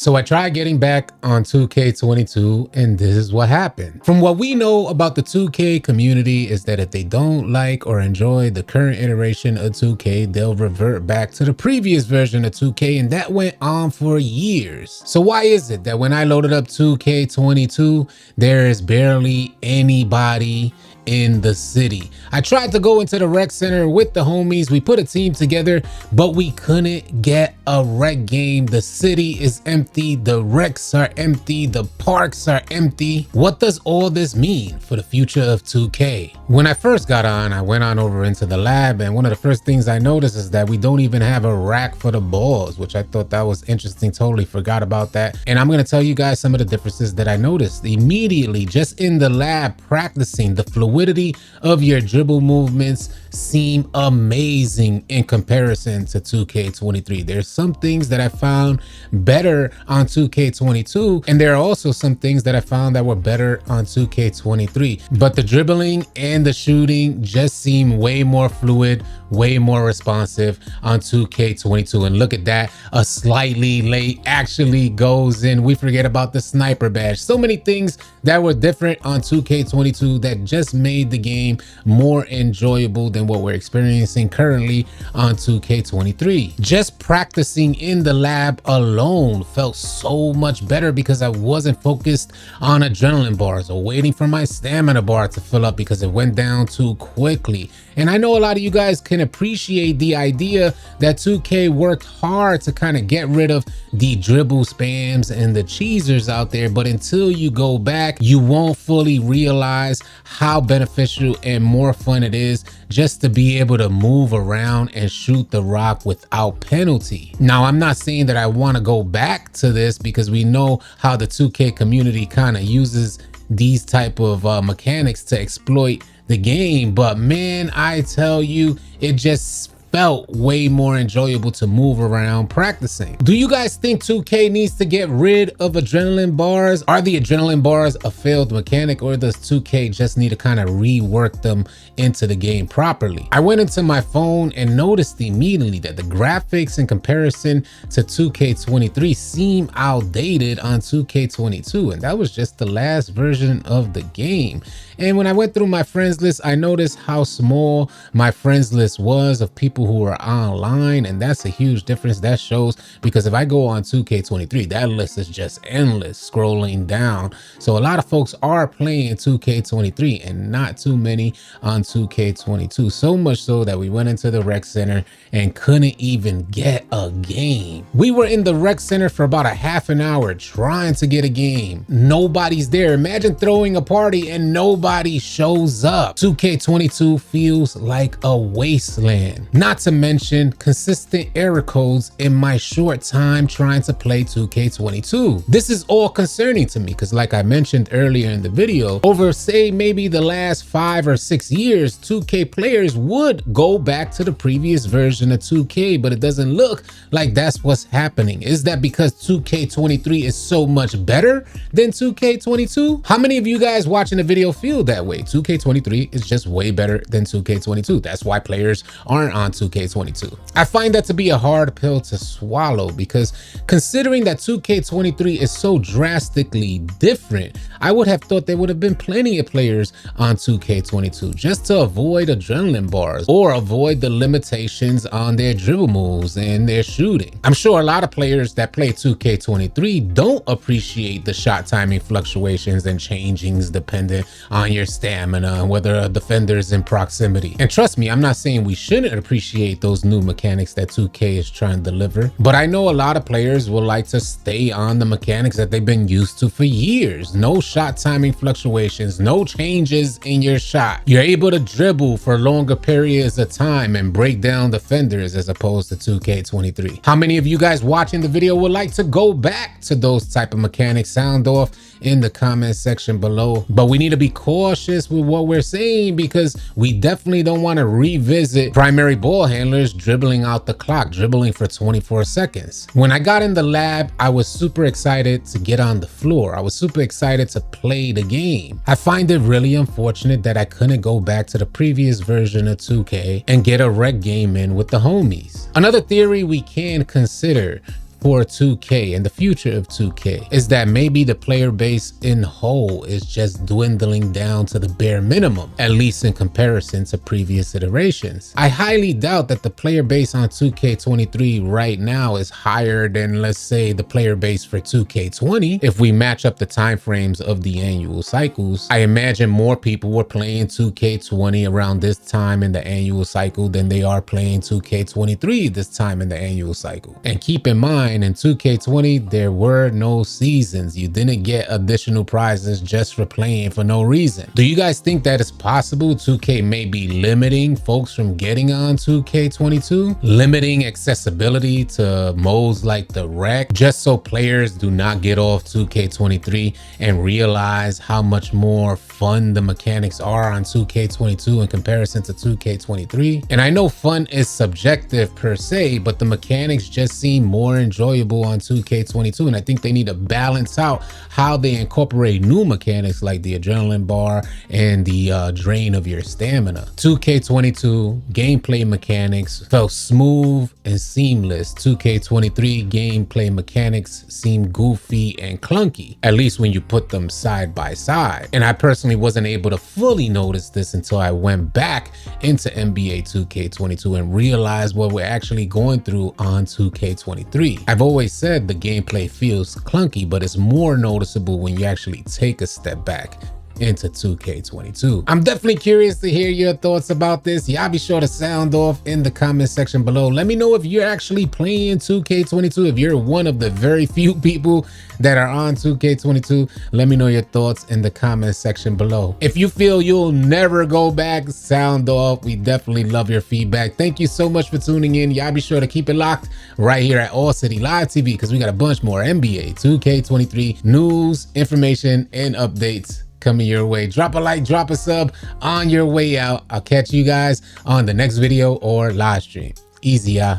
So I tried getting back on 2K22 and this is what happened. From what we know about the 2K community is that if they don't like or enjoy the current iteration of 2K, they'll revert back to the previous version of 2K, and that went on for years. So why is it that when I loaded up 2K22, there is barely anybody in the city? I tried to go into the rec center with the homies. We put a team together, but we couldn't get a rec game. The city is empty. The recs are empty. The parks are empty. What does all this mean for the future of 2K? When I first got on, I went on over into the lab, and one of the first things I noticed is that we don't even have a rack for the balls, which I thought that was interesting. Totally forgot about that. And I'm going to tell you guys some of the differences that I noticed immediately just in the lab practicing. The fluidity of your dribble movements seem amazing in comparison to 2K23. There's some things that I found better on 2K22, and there are also some things that I found that were better on 2K23. But the dribbling and the shooting just seem way more fluid, way more responsive on 2K22. And look at that, a slightly late actually goes in. We forget about the sniper badge. So many things that were different on 2K22 that just made the game more enjoyable than what we're experiencing currently on 2K23. Just practicing in the lab alone felt so much better because I wasn't focused on adrenaline bars or waiting for my stamina bar to fill up because it went down too quickly. And I know a lot of you guys can appreciate the idea that 2K worked hard to kind of get rid of the dribble spams and the cheesers out there, but until you go back, you won't fully realize how beneficial and more fun it is just to be able to move around and shoot the rock without penalty. Now, I'm not saying that I want to go back to this because we know how the 2K community kind of uses these type of mechanics to exploit the game, but man, I tell you, it just felt way more enjoyable to move around practicing. Do you guys think 2K needs to get rid of adrenaline bars? Are the adrenaline bars a failed mechanic, or does 2K just need to kind of rework them into the game properly? I went into my phone and noticed immediately that the graphics in comparison to 2K23 seem outdated on 2K22, and that was just the last version of the game. And when I went through my friends list, I noticed how small my friends list was of people who are online, and that's a huge difference. That shows, because if I go on 2K23, that list is just endless scrolling down. So a lot of folks are playing 2K23 and not too many on 2K22, so much so that we went into the rec center and couldn't even get a game. We were in the rec center for about a half an hour trying to get a game. Nobody's there. Imagine throwing a party and nobody shows up. 2K22 feels like a wasteland. Not to mention consistent error codes in my short time trying to play 2K22. This is all concerning to me because, like I mentioned earlier in the video, over say maybe the last 5 or 6 years, 2K players would go back to the previous version of 2K, but it doesn't look like that's what's happening. Is that because 2K23 is so much better than 2K22? How many of you guys watching the video feel that way? 2K23 is just way better than 2K22. That's why players aren't on 2K22. I find that to be a hard pill to swallow because considering that 2K23 is so drastically different, I would have thought there would have been plenty of players on 2K22 just to avoid adrenaline bars or avoid the limitations on their dribble moves and their shooting. I'm sure a lot of players that play 2K23 don't appreciate the shot timing fluctuations and changings dependent on your stamina and whether a defender is in proximity. And trust me, I'm not saying we shouldn't appreciate those new mechanics that 2K is trying to deliver, but I know a lot of players will like to stay on the mechanics that they've been used to for years. No shot timing fluctuations, no changes in your shot. You're able to dribble for longer periods of time and break down defenders as opposed to 2K23. How many of you guys watching the video would like to go back to those type of mechanics? Sound off in the comment section below. But we need to be cautious with what we're saying because we definitely don't want to revisit primary ball handlers dribbling out the clock, dribbling for 24 seconds. When I got in the lab, I was super excited to get on the floor. I was super excited to play the game. I find it really unfortunate that I couldn't go back to the previous version of 2K and get a rec game in with the homies. Another theory we can consider: for 2K and the future of 2K is that maybe the player base in whole is just dwindling down to the bare minimum, at least in comparison to previous iterations. I highly doubt that the player base on 2K23 right now is higher than, let's say, the player base for 2K20. If we match up the time frames of the annual cycles, I imagine more people were playing 2K20 around this time in the annual cycle than they are playing 2K23 this time in the annual cycle. And keep in mind, in 2K20, there were no seasons. You didn't get additional prizes just for playing for no reason. Do you guys think that it's possible 2K may be limiting folks from getting on 2K22? Limiting accessibility to modes like the Rec, just so players do not get off 2K23 and realize how much more fun the mechanics are on 2K22 in comparison to 2K23. And I know fun is subjective per se, but the mechanics just seem more enjoyable on 2K22, and I think they need to balance out how they incorporate new mechanics like the adrenaline bar and the drain of your stamina. 2K22 gameplay mechanics felt smooth and seamless. 2K23 gameplay mechanics seem goofy and clunky, at least when you put them side by side. And I personally wasn't able to fully notice this until I went back into NBA 2K22 and realized what we're actually going through on 2K23. I've always said the gameplay feels clunky, but it's more noticeable when you actually take a step back into 2K22. I'm definitely curious to hear your thoughts about this. Y'all be sure to sound off in the comment section below. Let me know if you're actually playing 2K22. If you're one of the very few people that are on 2K22, let me know your thoughts in the comment section below. If you feel you'll never go back, sound off. We definitely love your feedback. Thank you so much for tuning in. Y'all be sure to keep it locked right here at AllCity Live TV, because we got a bunch more NBA 2K23 news, information, and updates coming your way. Drop a like, drop a sub on your way out. I'll catch you guys on the next video or live stream. Easy, y'all.